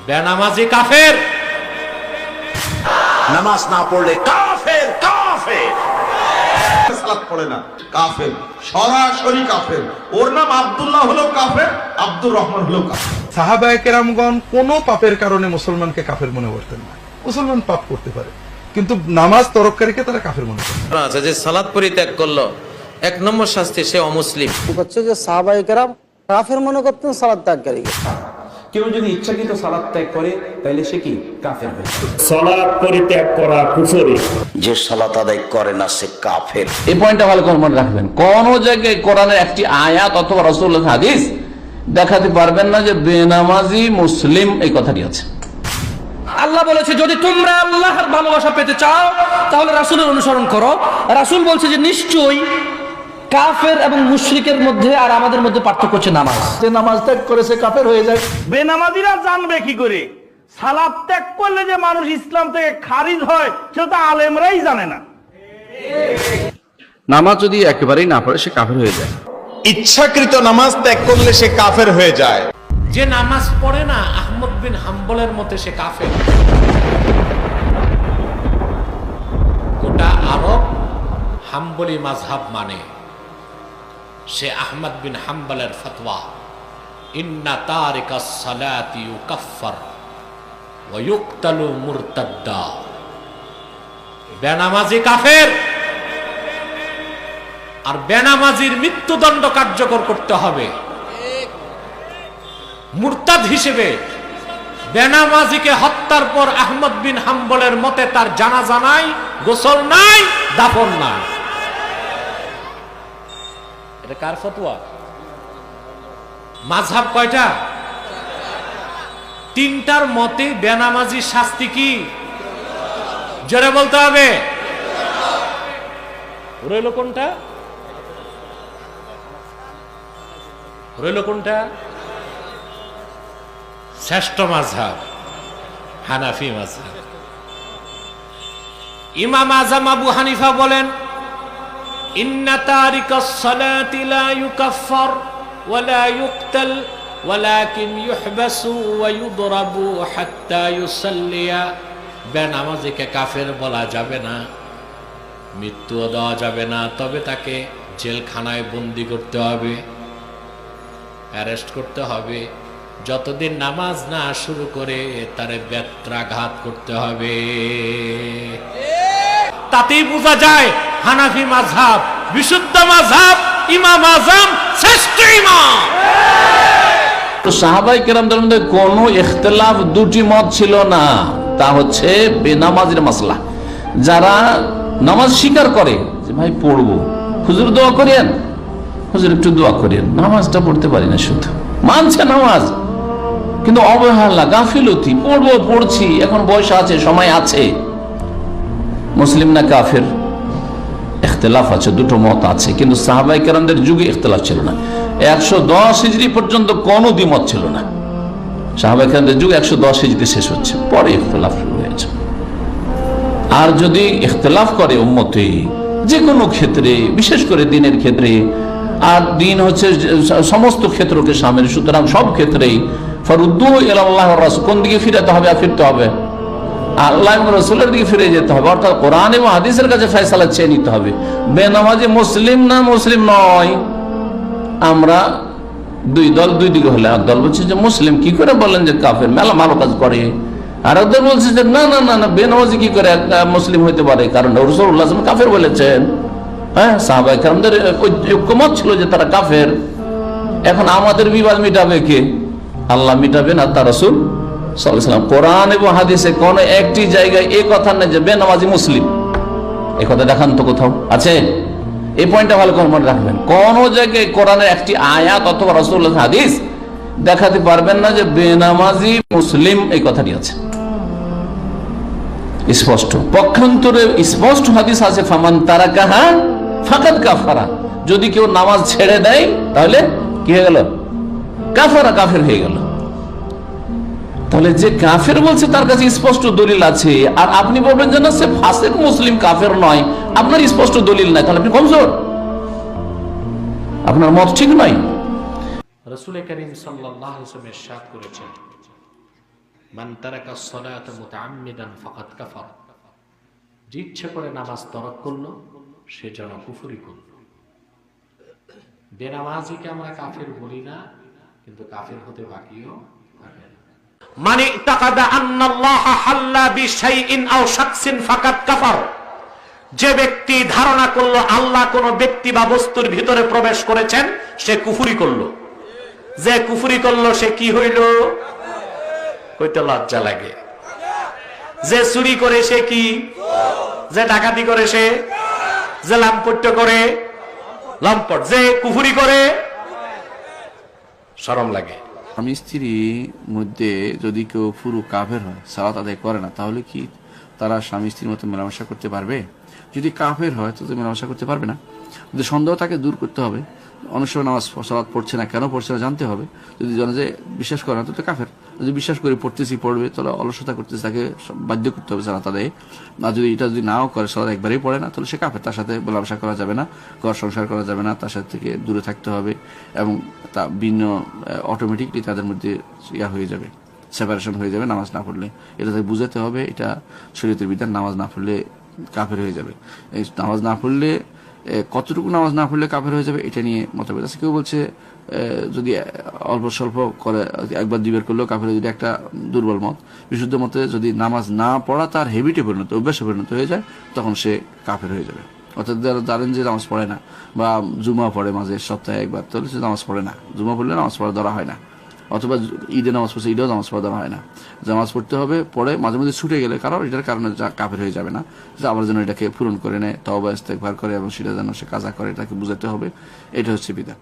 বেনামাজি কাফের, নামাজ না পড়লে কাফের। কাফের সালাত পড়ে না, কাফের, সরাসরি কাফের। ওর নাম আব্দুল্লাহ হলো কাফের, আব্দুর রহমান হলো কাফের। সাহাবায়ে কেরামগণ কোন পাপের কারণে মুসলমানকে কাফের মনে করতেন না। মুসলমান পাপ করতে পারে, কিন্তু নামাজ তরককারীকে তারা কাফের মনে করে। আচ্ছা, যে সালাত পরিত্যাগ করলো 1 নম্বর শাস্তি, সে অমুসলিম। হচ্ছে যে সাহাবায়ে কেরাম কাফের মনে করতেন সালাত ত্যাগকারীকে। কেউ যদি ইচ্ছাকৃত সালাত ত্যাগ করে তাহলে সে কি কাফের হয়ে যায়। সালাত পরিত্যাগ করা কুফরি। যে সালাত আদায় করে না সে কাফের। এই পয়েন্টটা ভালো করে মনে রাখবেন। কোন জায়গায় কোরআনের একটি আয়াত অথবা রাসূলুল্লাহর হাদিস দেখাতে পারবেন না যে বেনামাজি মুসলিম এই কথাটি আছে। আল্লাহ বলেছে যদি তোমরা আল্লাহর ভালোবাসা পেতে চাও তাহলে রাসূলের অনুসরণ করো। রাসূল বলছে যে নিশ্চয়ই কাফের এবং মুশরিকের মধ্যে আর আমাদের মধ্যে পার্থক্য হচ্ছে নামাজ। যে নামাজ ত্যাগ করেছে কাফের হয়ে যায়। বেনামাজিরা জানবে কি করে সালাত ত্যাগ করলে যে মানুষ ইসলাম থেকে খারিজ হয় সেটা তো আলেমরাই জানে না। নামাজ যদি একেবারেই না পড়ে সে কাফের হয়ে যায়। ইচ্ছাকৃত নামাজ ত্যাগ করলে সে কাফের হয়ে যায়। যে নামাজ পড়ে না আহমদ বিন হাম্বলের মতে সে কাফের। গোটা আরব হাম্বলি মাযহাব মানে, সে আহমদ বিন হাম্বলের ফতোয়া ইন্না তারিকাস সালাতি ইউকাফফার ওয়া ইউকতালু মুরতাদ্দা। বেনামাজি কাফের, আর বেনামাজির মৃত্যুদণ্ড কার্যকর করতে হবে। মুরতাদ হিসেবে বেনামাজিকে হত্যার পর আহমদ বিন হাম্বলের মতে তার জানাজা নাই, গোসল নাই, দাফন নাই। এটা কার ফতোয়া? মাযহাব কয়টা? 3টার মতে বেনামাজি শাস্তি কি? জোরে বলতে হবে। রইল কোনটা? রইল কোনটা? শ্রেষ্ঠ মাযহাব হানাফি মাযহাব। ইমাম আযম আবু হানিফা বলেন ইন্না তারিকাস সালাতি লা ইউকাফফার ওয়া লা ইউকতাল ওয়ালাকিন ইউহবাসু ওয়া ইউদরাবু হাত্তা ইউসাল্লিয়া। বেনামাজিকে কাফের বলা যাবে না, মৃত্যুও দেওয়া যাবে না, তবে তাকে জেলখানায় বন্দি করতে হবে, অ্যারেস্ট করতে হবে। যতদিন নামাজ না শুরু করে তারে বেত্রাঘাত করতে হবে। তাতেই বোঝা যায় হানাফি মাযহাব বিশুদ্ধ মাযহাব, ইমাম আযম শ্রেষ্ঠ ইমাম। তো সাহাবায়ে কেরামদের মধ্যে কোনো ইখতিলাফ, দুটি মত ছিল না। তা হচ্ছে বেনামাজির মাসলা। যারা নামাজ স্বীকার করে যে ভাই পড়বো, হুজুর দোয়া করেন, হুজুর একটু দোয়া করেন, নামাজটা পড়তে পারি না, শুধু মানছে নামাজ কিন্তু অবহেলা, গাফিলতি, পড়বো, পড়ছি, এখন বয়স আছে, সময় আছে। মুসলিম না কাফের? ইখতিলাফ আছে, দুটো মত আছে, কিন্তু সাহাবায়ে কেরামদের যুগে ইখতিলাফ ছিল না। 110 হিজরি পর্যন্ত কোনো দ্বিমত ছিল না। সাহাবায়ে কেরামদের যুগ 110 হিজরি শেষ হচ্ছে, পরে ইখতিলাফ শুরু হয়েছে। আর যদি ইখতিলাফ করে উম্মতে যে কোনো ক্ষেত্রে, বিশেষ করে দিনের ক্ষেত্রে, আর দিন হচ্ছে সমস্ত ক্ষেত্রকে সামিল, সুতরাং সব ক্ষেত্রেই ফারুদ্দু ইলাল্লাহি ওয়া রাসূল, কোন দিকে ফিরতে হবে? ফিরতে হবে আল্লাহ এবং রাসূলের দিকে ফিরে যেতে হবে, অর্থাৎ কোরআন এবং হাদিসের কাছে ফয়সালা চেয়ে নিতে হবে। বেনামাজি মুসলিম না মুসলিম নয়, আমরা দুই দল, দুই দিকে হলে এক দল বলছে যে মুসলিম, কি করে বলেন যে কাফের, মেলা ভালো কাজ করে। আর এক দল বলছে যে না না না না, বেনামাজি কি করে মুসলিম হইতে পারে, কারণ রাসূলুল্লাহ সাল্লাল্লাহু আলাইহি ওয়াসাল্লাম কাফের বলেছেন। হ্যাঁ, সাহাবায়ে কেরামদের ঐক্যমত ছিল যে তারা কাফের। এখন আমাদের বিবাদ মিটাবে কে? আল্লাহ মিটাবেন আর তার রাসূল সাল্লাল্লাহু আলাইহি ওয়াসাল্লাম। কোরআন এবং হাদিসে কোন একটি জায়গায় এই কথা নেই যে বেনামাজি মুসলিম, এই কথা দেখান তো কোথাও আছে? এই পয়েন্টটা ভালো করে মনে রাখবেন। কোন জায়গায় কোরআনের একটি আয়াত অথবা রাসূলুল্লাহর হাদিস দেখাতে পারবেন না যে বেনামাজি মুসলিম এই কথাটি আছে। স্পষ্ট, পক্ষান্তরে স্পষ্ট হাদিস আছে ফামান তারাকাহা ফাকাদ কাফারা। যদি কেউ নামাজ ছেড়ে দেয় তাহলে কি হয়ে গেল? কাফারা, কাফের হয়ে গেল। তাহলে যে কাফের বলছে তার কাছে স্পষ্ট দলিল আছে, আর আপনি বলবেন যে না সে ফাসিক মুসলিম, কাফের নয়, আপনার স্পষ্ট দলিল নাই, তাহলে আপনি কমজোর, আপনার মত ঠিক নয়। রাসূল কারীম সাল্লাল্লাহু আলাইহি ওয়াসাল্লাম ইরশাদ করেছেন মান তারাকা সলাত মুতাআম্মিদান ফাকাদ কাফার, যে ইচ্ছে করে নামাজ তরক করলো সে যেন কুফরি করল। বেনামাজিকে আমরা কাফের বলি না, কিন্তু কাফের হতে বাকিও থাকে না। মান ইতাকাদা আন্নাল্লাহা হাল্লা বিশাইইন আও শাখসিন ফাকাদ কাফার, যে ব্যক্তি ধারণা করলো আল্লাহ কোন ব্যক্তি বা বস্তুর ভিতরে প্রবেশ করেছেন সে কুফরি করলো। যে কুফরি করলো সে কি হইল? কইতে লজ্জা লাগে। যে চুরি করে সে কি? যে ডাকাতি করে সে? যে লাম্পট্য করে লম্পট। যে কুফরি করে শরম লাগে। স্বামী স্ত্রীর মধ্যে যদি কেউ পুরো কাফের হয়, সালাত আদায় করে না, তাহলে কি তারা স্বামী স্ত্রীর মতো মেলামেশা করতে পারবে? যদি কাফের হয় তো মেলামেশা করতে পারবে না। যদি সন্দেহ তাকে দূর করতে হবে। অনেক সময় নামাজ সালাত পড়ছে না, কেন পড়ছে না জানতে হবে। যদি জানে যে বিশ্বাস করে না তো কাফের, যদি বিশ্বাস করে পড়বে তাহলে অলসতা করতেছে, তাকে বাধ্য করতে হবে সালাত আদায়ে। আর যদি এটা যদি নাও করে, সালাত একবারেই পড়ে না, তাহলে সে কাফের। তার সাথে মেলামেশা করা যাবে না, ঘর সংসার করা যাবে না, তার সাথে থেকে দূরে থাকতে হবে এবং তা ভিন্ন অটোমেটিকলি তাদের মধ্যে ইয়া হয়ে যাবে, সেপারেশন হয়ে যাবে নামাজ না পড়লে। এটা তাকে বুঝাতে হবে, এটা শরীয়তের বিধান। নামাজ না পড়লে কাফের হয়ে যাবে। এই নামাজ না পড়লে, কতটুকু নামাজ না পড়লে কাফের হয়ে যাবে এটা নিয়ে মতভেদ আছে। কেউ বলছে যদি অল্প স্বল্প করে একবার দুইবার করলেও কাফের, যদি একটা দুর্বল মত। বিশুদ্ধ মতে যদি নামাজ না পড়া তার হ্যাবিটে পরিণত, অভ্যাসে পরিণত হয়ে যায়, তখন সে কাফের হয়ে যাবে। অর্থাৎ জানেন যে নামাজ পড়ে না বা জুমা পড়ে মাঝে সপ্তাহে একবার, তাহলে সে নামাজ পড়ে না। জুমা পড়লে নামাজ পড়া ধরা হয় না। অথবা ঈদে নামাজ পড়ছে, ঈদেও নামাজ পড়া ধরা হয় না। নামাজ পড়তে হবে, পড়ে মাঝে মাঝে ছুটে গেলে কারণ এটার কারণে কাফের হয়ে যাবে না, যে আবার যেন এটাকে পূরণ করে নেয়, তওবা ইস্তেগফার করে এবং সেটা যেন সে কাজা করে, এটাকে বুঝাতে হবে। এটা হচ্ছে বিধান।